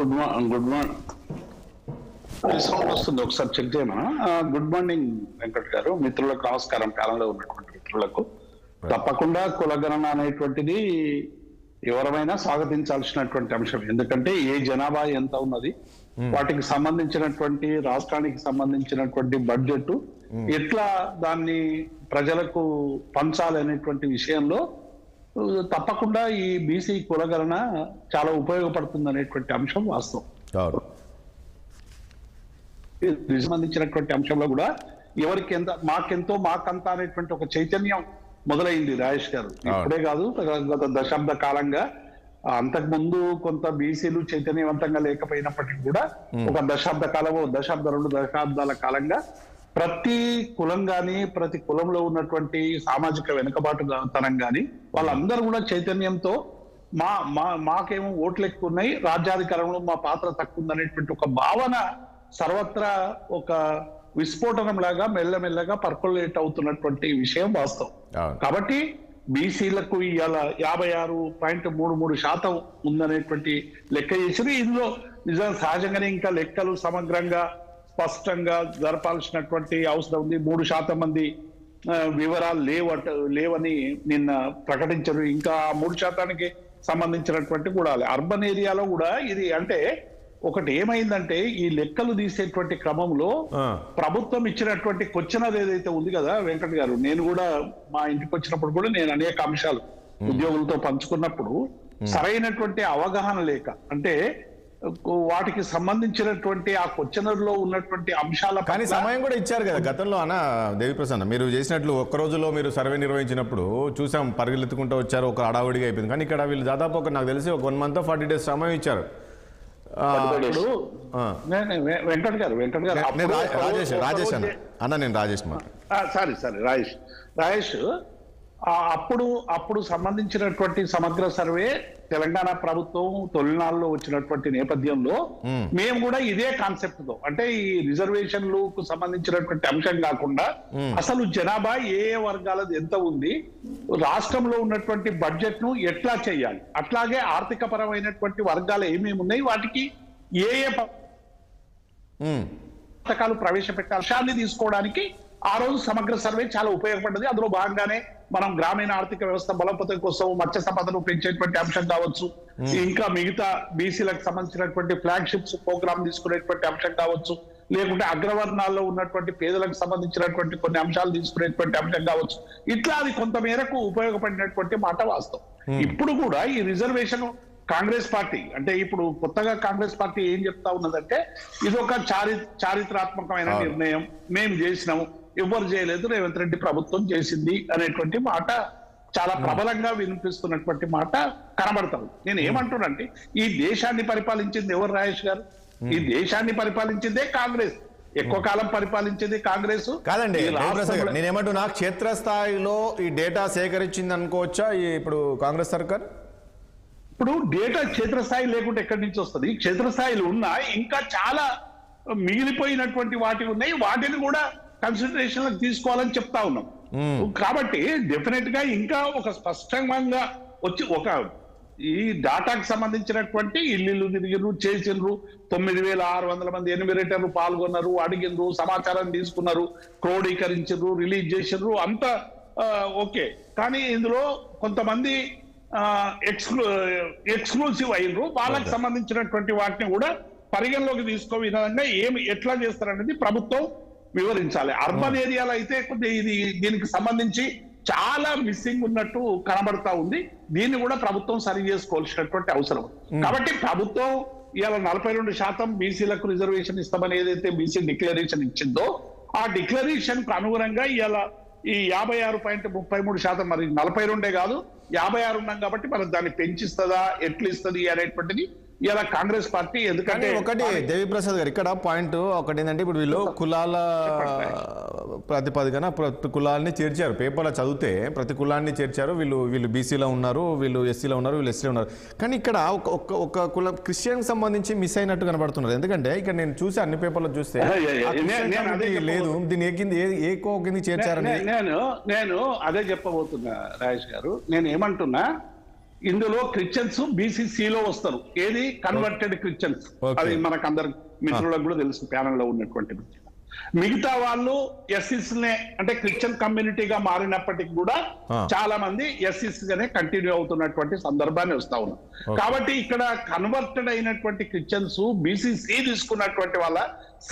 Good morning. Sound వస్తుంది, ఒకసారి check చేయమా. Good morning Venkat గారు, మిత్రులకు నమస్కారం. కాలంలో ఉన్నటువంటి మిత్రులకు తప్పకుండా కులగణన అనేటువంటిది ఎవరైనా స్వాగతించాల్సినటువంటి అంశం. ఎందుకంటే ఏ జనాభా ఎంత ఉన్నది, వాటికి సంబంధించినటువంటి రాష్ట్రానికి సంబంధించినటువంటి బడ్జెట్ ఎట్లా దాన్ని ప్రజలకు పంచాలి అనేటువంటి విషయంలో తప్పకుండా ఈ బీసీ కులగణన చాలా ఉపయోగపడుతుంది అనేటువంటి అంశం వాస్తవం. సంబంధించినటువంటి అంశంలో కూడా ఎవరికి ఎంత మాకెంతో మాకంత అనేటువంటి ఒక చైతన్యం మొదలైంది రాజేష్ గారు. ఇప్పుడే కాదు, గత దశాబ్ద కాలంగా. అంతకు ముందు కొంత బీసీలు చైతన్యవంతంగా లేకపోయినప్పటికీ కూడా ఒక దశాబ్ద కాలము, రెండు దశాబ్దాల కాలంగా ప్రతి కులం గాని, ప్రతి కులంలో ఉన్నటువంటి సామాజిక వెనుకబాటుతనం గాని వాళ్ళందరూ కూడా చైతన్యంతో మాకేమో ఓట్లు ఎక్కువ ఉన్నాయి, రాజ్యాధికారంలో మా పాత్ర తక్కువ ఉందనేటువంటి ఒక భావన సర్వత్రా ఒక విస్ఫోటనం లాగా మెల్లమెల్లగా పర్కులేట్ అవుతున్నటువంటి విషయం వాస్తవం. కాబట్టి బీసీలకు ఇవాళ 56.33% ఉందనేటువంటి లెక్క చేసి ఇందులో నిజంగా సహజంగానే ఇంకా లెక్కలు సమగ్రంగా స్పష్టంగా జరపాల్సినటువంటి అవసరం ఉంది. 3% మంది వివరాలు లేవని నిన్న ప్రకటించారు. ఇంకా 3%కి సంబంధించినటువంటి కూడా అర్బన్ ఏరియాలో కూడా ఇది అంటే ఒకటి ఏమైందంటే ఈ లెక్కలు తీసేటువంటి క్రమంలో ప్రభుత్వం ఇచ్చినటువంటి క్వశ్చన్ ఏదైతే ఉంది కదా వెంకట్ గారు, నేను కూడా మా ఇంటికి వచ్చినప్పుడు కూడా నేను అనేక అంశాలు ఉద్యోగులతో పంచుకున్నప్పుడు సరైనటువంటి అవగాహన లేక, అంటే వాటికి సంబంధించినటువంటి ఆ క్వశ్చనర్ లో ఉన్నటువంటి అంశాల కానీ సమయం కూడా ఇచ్చారు కదా గతంలో. అన్న దేవిప్రసన్న, మీరు చేసినట్లు ఒక్క రోజులో మీరు సర్వే నిర్వహించినప్పుడు చూసాం, పరిగెత్తుకుంటూ వచ్చారు, ఒక హడావుడిగా అయిపోయింది. కానీ ఇక్కడ వీళ్ళు దాదాపు ఒక నాకు తెలిసి ఒక 1 month 40 days సమయం ఇచ్చారు. వెంకట్ గారు రాజేష్ అన్న నేను రాజేష్ సారీ రాజేష్ అప్పుడు సంబంధించినటువంటి సమగ్ర సర్వే తెలంగాణ ప్రభుత్వం తొలినాళ్ళలో వచ్చినటువంటి నేపథ్యంలో మేము కూడా ఇదే కాన్సెప్ట్ తో, అంటే ఈ రిజర్వేషన్లకు సంబంధించినటువంటి అంశం కాకుండా అసలు జనాభా ఏ వర్గాలది ఎంత ఉంది, రాష్ట్రంలో ఉన్నటువంటి బడ్జెట్ ను ఎట్లా చేయాలి, అట్లాగే ఆర్థిక పరమైనటువంటి వర్గాలు ఏమేమి ఉన్నాయి, వాటికి ఏ పథకాలు ప్రవేశపెట్టాలి తీసుకోవడానికి ఆ రోజు సమగ్ర సర్వే చాలా ఉపయోగపడ్డది. అందులో భాగంగానే మనం గ్రామీణ ఆర్థిక వ్యవస్థ బలోపేతం కోసం మత్స్య సంపదను పెంచేటువంటి అంశం కావచ్చు, ఇంకా మిగతా బీసీలకు సంబంధించినటువంటి ఫ్లాగ్షిప్స్ ప్రోగ్రామ్ తీసుకునేటువంటి అంశం కావచ్చు, లేకుంటే అగ్రవర్ణాల్లో ఉన్నటువంటి పేదలకు సంబంధించినటువంటి కొన్ని అంశాలు తీసుకునేటువంటి అంశం కావచ్చు, ఇట్లా అది కొంత మేరకు ఉపయోగపడినటువంటి మాట వాస్తవం. ఇప్పుడు కూడా ఈ రిజర్వేషన్ కాంగ్రెస్ పార్టీ, అంటే ఇప్పుడు కొత్తగా కాంగ్రెస్ పార్టీ ఏం చెప్తా ఉన్నదంటే ఇది ఒక చారిత్రాత్మకమైన నిర్ణయం, మేము చేసినాము, ఎవరు చేయలేదు, రేవంత్ రెడ్డి ప్రభుత్వం చేసింది అనేటువంటి మాట చాలా ప్రబలంగా వినిపిస్తున్నటువంటి మాట కనబడతాం. నేను ఏమంటున్నానంటే ఈ దేశాన్ని పరిపాలించింది ఎవరు రాజేష్ గారు? ఈ దేశాన్ని పరిపాలించిందే కాంగ్రెస్, ఎక్కువ కాలం పరిపాలించింది కాంగ్రెస్ కాదండి. నేనేమంటున్నా, క్షేత్రస్థాయిలో ఈ డేటా సేకరించింది అనుకోవచ్చా ఇప్పుడు కాంగ్రెస్ సర్కార్? ఇప్పుడు డేటా క్షేత్రస్థాయి లేకుంటే ఎక్కడి నుంచి వస్తుంది? క్షేత్రస్థాయిలు ఉన్నాయి, ఇంకా చాలా మిగిలిపోయినటువంటి వాటి ఉన్నాయి, వాటిని కూడా కన్సిడరేషన్ తీసుకోవాలని చెప్తా ఉన్నాం. కాబట్టి డెఫినెట్ గా ఇంకా ఒక స్పష్టంగా వచ్చి ఒక ఈ డాటాకు సంబంధించినటువంటి ఇల్లు తిరిగిరు, చేసిండ్రు, 9,600 మంది ఎన్యూమరేటర్లు పాల్గొన్నారు, అడిగినరు, సమాచారం తీసుకున్నారు, క్రోడీకరించారు, రిలీజ్ చేసినారు, అంతా ఓకే. కానీ ఇందులో కొంతమంది ఎక్స్క్లూసివ్ అయినరు, వాళ్ళకి సంబంధించినటువంటి వాటిని కూడా పరిగణలోకి తీసుకో విధంగా ఎట్లా చేస్తారనేది ప్రభుత్వం వివరించాలి. అర్బన్ ఏరియాలో అయితే ఇది దీనికి సంబంధించి చాలా మిస్సింగ్ ఉన్నట్టు కనబడతా ఉంది. దీన్ని కూడా ప్రభుత్వం సరి చేసుకోవాల్సినటువంటి అవసరం. కాబట్టి ప్రభుత్వం ఇవాళ 42% బీసీలకు రిజర్వేషన్ ఇస్తామని ఏదైతే బీసీ డిక్లరేషన్ ఇచ్చిందో ఆ డిక్లరేషన్ కు అనుగుణంగా ఇవాళ ఈ 56.33%, మరి 42 కాదు 56 ఉన్నాం కాబట్టి మనం దాన్ని పెంచిస్తుందా, ఎట్లు ఇస్తుంది అనేటువంటిది ఇలా కాంగ్రెస్ పార్టీ. ఎందుకంటే ఒకటి దేవిప్రసాద్ గారు ఇక్కడ పాయింట్ ఒకటి ఏంటంటే, ఇప్పుడు వీళ్ళు కులాల ప్రాతిపదికన ప్రతి కులాలని చేర్చారు. పేపర్లో చదివితే ప్రతి కులాన్ని చేర్చారు. వీళ్ళు బీసీలో ఉన్నారు, వీళ్ళు ఎస్సీలో ఉన్నారు, వీళ్ళు ఎస్సీలో ఉన్నారు. కానీ ఇక్కడ ఒక కులం క్రిస్టియన్ సంబంధించి మిస్ అయినట్టు కనబడుతున్నారు. ఎందుకంటే ఇక్కడ నేను చూసి అన్ని పేపర్లో చూస్తే లేదు, దీన్ని ఏ కింద చేర్చారని నేను అదే చెప్పబోతున్నా రాజేష్ గారు. నేను ఏమంటున్నా, ఇందులో క్రిస్టియన్స్ బీసీసీలో వస్తారు. ఏది కన్వర్టెడ్ క్రిస్టియన్స్. Okay. అది మనకు అందరు మిత్రులకు కూడా తెలుసు, ప్యానెల్లో ఉన్నటువంటి మిత్రులు. మిగతా వాళ్ళు ఎస్సీస్నే అంటే క్రిస్టియన్ కమ్యూనిటీగా మారినప్పటికీ కూడా చాలా మంది ఎస్సీస్ గానే కంటిన్యూ అవుతున్నటువంటి సందర్భాన్ని వస్తా ఉన్నాం. కాబట్టి ఇక్కడ కన్వర్టెడ్ అయినటువంటి క్రిస్టియన్స్ బీసీసీ తీసుకున్నటువంటి వాళ్ళ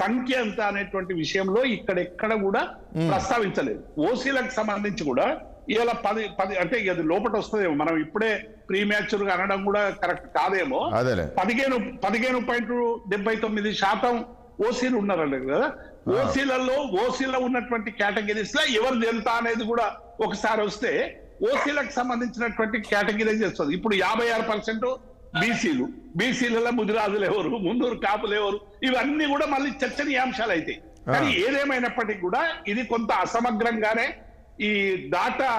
సంఖ్య ఎంత అనేటువంటి విషయంలో ఇక్కడెక్కడ కూడా ప్రస్తావించలేదు. ఓసీలకు సంబంధించి కూడా ఇలా 10 అంటే ఇది లోపల వస్తుందేమో, మనం ఇప్పుడే ప్రీ మ్యాచ్యూర్ గా అనడం కూడా కరెక్ట్ కాదేమో. 15.79% ఓసీలు ఉన్నారండి కదా. ఓసీలలో ఉన్నటువంటి కేటగిరీస్ లో ఎవరు ఎంత అనేది కూడా ఒకసారి వస్తే ఓసీలకు సంబంధించినటువంటి కేటగిరీస్ వస్తుంది. ఇప్పుడు 56% బీసీలలో ముదిరాజులు ఎవరు, ముందూరు కాపులు ఎవరు, ఇవన్నీ కూడా మళ్ళీ చర్చనీయాంశాలు అవుతాయి. కానీ ఏదేమైనప్పటికీ కూడా ఇది కొంత అసమగ్రంగానే ఈ డాటా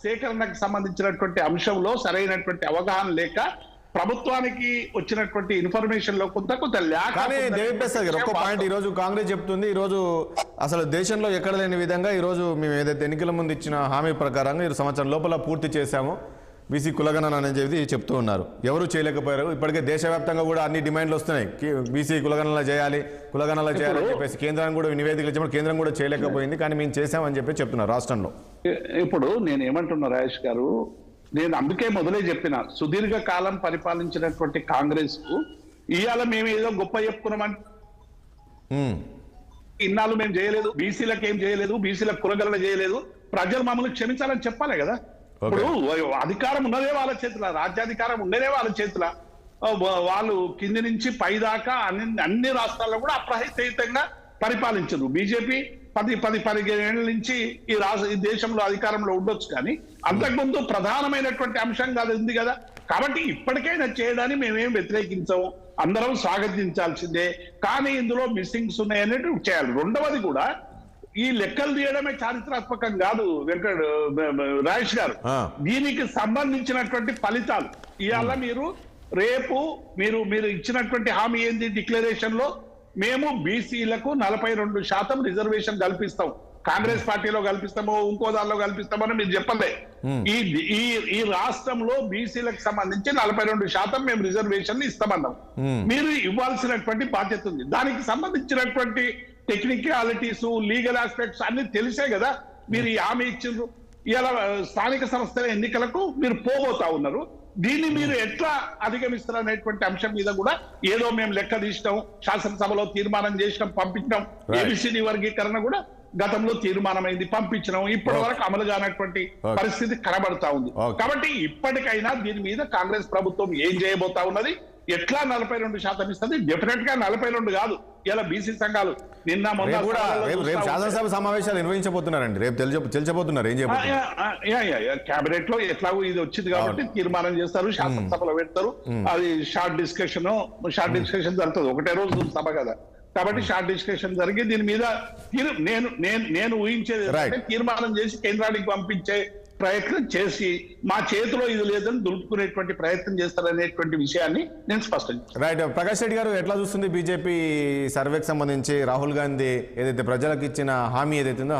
సేకరణకు సంబంధించినటువంటి అంశంలో సరైనటువంటి అవగాహన లేక ప్రభుత్వానికి వచ్చినటువంటి ఇన్ఫర్మేషన్ లో కొంత ల్యాక్. కానీ దేవిప్రసాద్ గారు ఒక్క పాయింట్, ఈ రోజు కాంగ్రెస్ చెప్తుంది, ఈ రోజు అసలు దేశంలో ఎక్కడ లేని విధంగా ఈ రోజు మేము ఏదైతే ఎన్నికల ముందు ఇచ్చిన హామీ ప్రకారంగా 2 సంవత్సరం లోపల పూర్తి చేశాము బీసీ కులగణన అని చెప్పి చెప్తూ ఉన్నారు. ఎవరు చేయలేకపోయారు. ఇప్పటికే దేశవ్యాప్తంగా కూడా అన్ని డిమాండ్లు వస్తున్నాయి, బీసీ కులగణన చేయాలని చెప్పేసి కేంద్రాన్ని కూడా నివేదికలు ఇచ్చినప్పుడు కేంద్రం కూడా చేయలేకపోయింది. కానీ మేము చేశామని చెప్పి చెప్తున్నారు రాష్ట్రంలో. ఇప్పుడు నేను ఏమంటున్నా రాజేష్ గారు, నేను అందుకే మొదలే చెప్పిన, సుదీర్ఘ కాలం పరిపాలించినటువంటి కాంగ్రెస్ కు ఇవాళ మేము ఏదో గొప్ప చెప్పుకున్నామని ఇన్నాళ్ళు మేము చేయలేదు, బీసీలకు ఏం చేయలేదు, బీసీలకు కులగణన చేయలేదు, ప్రజలు మమ్మల్ని క్షమించాలని చెప్పాలి కదా. ఇప్పుడు అధికారం ఉన్నదే వాళ్ళ చేతుల, రాజ్యాధికారం ఉండేదే వాళ్ళ చేతుల. వాళ్ళు కింది నుంచి పై దాకా అన్ని రాష్ట్రాల్లో కూడా అప్రహితంగా పరిపాలించరు. బీజేపీ 15 ఏళ్ల నుంచి ఈ దేశంలో అధికారంలో ఉండొచ్చు, కానీ అంతకుముందు ప్రధానమైనటువంటి అంశం కాదు ఉంది కదా. కాబట్టి ఇప్పటికైనా చేయడాన్ని మేమేం వ్యతిరేకించాము, అందరం స్వాగతించాల్సిందే. కానీ ఇందులో మిస్సింగ్స్ ఉన్నాయనేది చేయాలి. రెండవది కూడా ఈ లెక్కలు తీయడమే చారిత్రాత్మకం కాదు రాజేష్ గారు. దీనికి సంబంధించినటువంటి ఫలితాలు ఇవాళ రేపు మీరు ఇచ్చినటువంటి హామీ ఏంది డిక్లరేషన్ లో, మేము బీసీలకు 42% రిజర్వేషన్ కల్పిస్తాం, కాంగ్రెస్ పార్టీలో కల్పిస్తామో ఇంకో దానిలో కల్పిస్తామని మీరు చెప్పలే. ఈ రాష్ట్రంలో బీసీలకు సంబంధించి 42% మేము రిజర్వేషన్ ఇస్తామన్నాం. మీరు ఇవ్వాల్సినటువంటి బాధ్యత ఉంది. దానికి సంబంధించినటువంటి టెక్నికాలిటీస్, లీగల్ ఆస్పెక్ట్స్ అన్ని తెలిసే కదా మీరు ఈ హామీ ఇచ్చిండ్రు. ఇలా స్థానిక సంస్థల ఎన్నికలకు మీరు పోబోతా ఉన్నారు. దీన్ని మీరు ఎట్లా అధిగమిస్తారు అనేటువంటి అంశం మీద కూడా ఏదో మేము లెక్క తీసినాం, శాసనసభలో తీర్మానం చేసినాం, పంపించినాం. ఏబిసిడి వర్గీకరణ కూడా గతంలో తీర్మానమైంది, పంపించినాం. ఇప్పటి వరకు అమలు కానటువంటి పరిస్థితి కనబడతా ఉంది. కాబట్టి ఇప్పటికైనా దీని మీద కాంగ్రెస్ ప్రభుత్వం ఏం చేయబోతా ఉన్నది, ఎట్లా 42% ఇస్తుంది? డెఫినెట్ గా 42 కాదు. ఇలా బీసీ సంఘాలు నిన్న శాసనసభ సమావేశాలు నిర్వహించబోతున్నారండి, రేపు తెలియబోతున్నారు ఏం చేయబోతున్నారు. కేబినెట్ లో ఎట్లాగో ఇది వచ్చింది కాబట్టి తీర్మానం చేస్తారు, శాసనసభలో పెడతారు. అది షార్ట్ డిస్కషన్ జరుగుతుంది, ఒకటే రోజు సభ కదా. కాబట్టి షార్ట్ డిస్కషన్ జరిగి దీని మీద నేను ఊహించేది తీర్మానం చేసి కేంద్రానికి పంపించే ప్రయత్నం చేసి మా చేతిలో ఇది లేదని దులుపుకునేటువంటి ప్రయత్నం చేస్తారనేటువంటి విషయాన్ని నేను స్పష్టం చేస్తాను. రైట్. ప్రకాష్ రెడ్డి గారు ఎట్లా చూస్తుంది బీజేపీ సర్వేకి సంబంధించి రాహుల్ గాంధీ ఏదైతే ప్రజలకు ఇచ్చిన హామీ ఏదైతే ఉందో